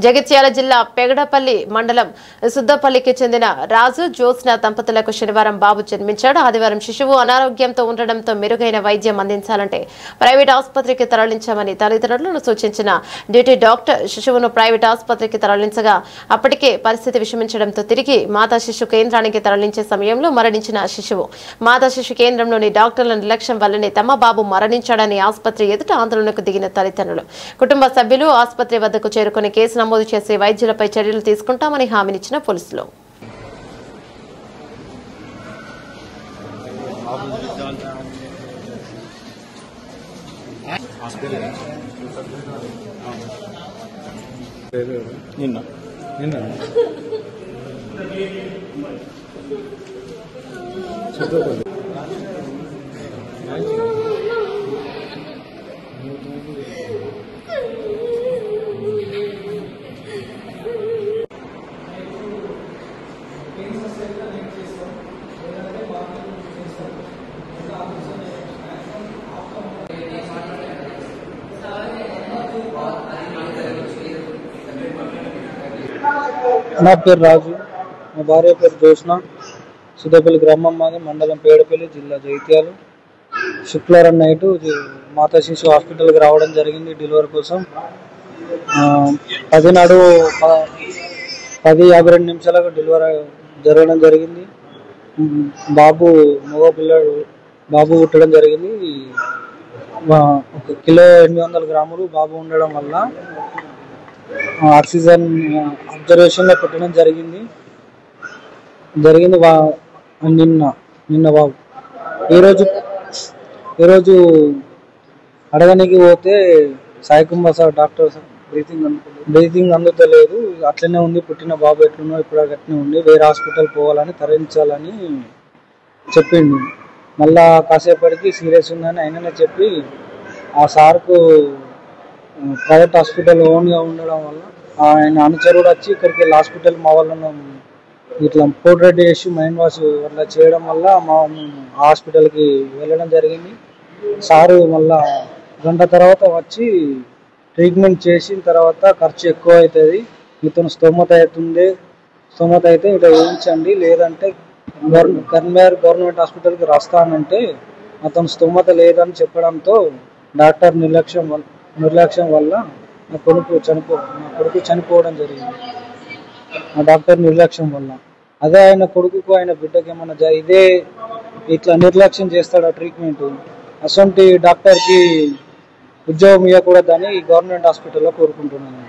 జగిత్యాల జిల్లా పెగడపల్లి మండలం సుద్దపల్లికి చెందిన రాజు జ్యోత్స్న దంపతులకు శనివారం బాబు జన్మించాడు. ఆదివారం శిశువు అనారోగ్యంతో ఉండడంతో మెరుగైన వైద్యం అందించాలంటే ప్రైవేట్ ఆసుపత్రికి తరలించామని తల్లిదండ్రులను సూచించిన డ్యూటీ డాక్టర్ శిశువును ప్రైవేట్ ఆసుపత్రికి తరలించగా అప్పటికే పరిస్థితి విషమించడంతో తిరిగి మాతా శిశు కేంద్రానికి తరలించే సమయంలో మరణించిన శిశువు మాతా శిశు కేంద్రంలోని డాక్టర్ల నిర్లక్ష్యం వల్లనే తమ బాబు మరణించాడని ఆసుపత్రి ఎదుట ఆందోళనకు దిగిన తల్లిదండ్రులు కుటుంబ సభ్యులు ఆసుపత్రి వద్దకు చేరుకుని కేసు నమోదు చేసి వైద్యులపై చర్యలు తీసుకుంటామని హామీనిచ్చిన పోలీసులు. నా పేరు రాజు, మా భార్య పేరు జ్యోత్స్న. సుద్దపల్లి గ్రామం మాది, మండలం పేడపల్లి, జిల్లా జగిత్యాల. శుక్రవారం నైట్ మాతా శిశు హాస్పిటల్కి రావడం జరిగింది డెలివరీ కోసం. 10:52 డెలివరీ జరగడం జరిగింది. మగ పిల్లడు బాబు పుట్టడం జరిగింది. 1 కిలో 800 గ్రాములు బాబు ఉండడం వల్ల ఆక్సిజన్ అబ్జర్వేషన్ లో పెట్టడం జరిగింది. నిన్న బాబు ఈరోజు అడగనికి పోతే Sai Kumar sir doctor breathing అందుతలేదు, అట్లనే ఉంది, పుట్టిన బాబు ఎట్లున్నా ఇప్పుడు అట్లనే ఉంది, వేరే హాస్పిటల్ పోవాలని తరలించాలని చెప్పిండు. మళ్ళా కాసేపటికి సీరియస్ ఉందని ఆయననే చెప్పి ఆ సార్కు ప్రైవేట్ హాస్పిటల్ ఓన్గా ఉండడం వల్ల ఆయన అనుచరుడు వచ్చి ఇక్కడికి వెళ్ళి హాస్పిటల్ మా వాళ్ళను ఇట్లా పోర్ట్రేట్ చేసి మైండ్ వాష్ అట్లా చేయడం వల్ల హాస్పిటల్కి వెళ్ళడం జరిగింది. సారు మళ్ళా గంట తర్వాత వచ్చి ట్రీట్మెంట్ చేసిన తర్వాత ఖర్చు ఎక్కువ అవుతుంది, ఇతను స్తోమత అయితే ఇట్లా వేయించండి, లేదంటే గవర్నమెంట్ హాస్పిటల్కి రాస్తానంటే అతను స్తోమత లేదని చెప్పడంతో డాక్టర్ నిర్లక్ష్యం వల్ల నా కొడుకు చనిపోవడం జరిగింది. ఆ డాక్టర్ నిర్లక్ష్యం వల్ల. అదే ఆయన కొడుకుకు ఆయన బిడ్డకి ఏమన్నా ఇదే ఇట్లా నిర్లక్ష్యం చేస్తాడు ట్రీట్మెంట్, అసొంటి డాక్టర్కి ఉద్యోగం ఇవ్వకూడదని గవర్నమెంట్ హాస్పిటల్లో కోరుకుంటున్నాను.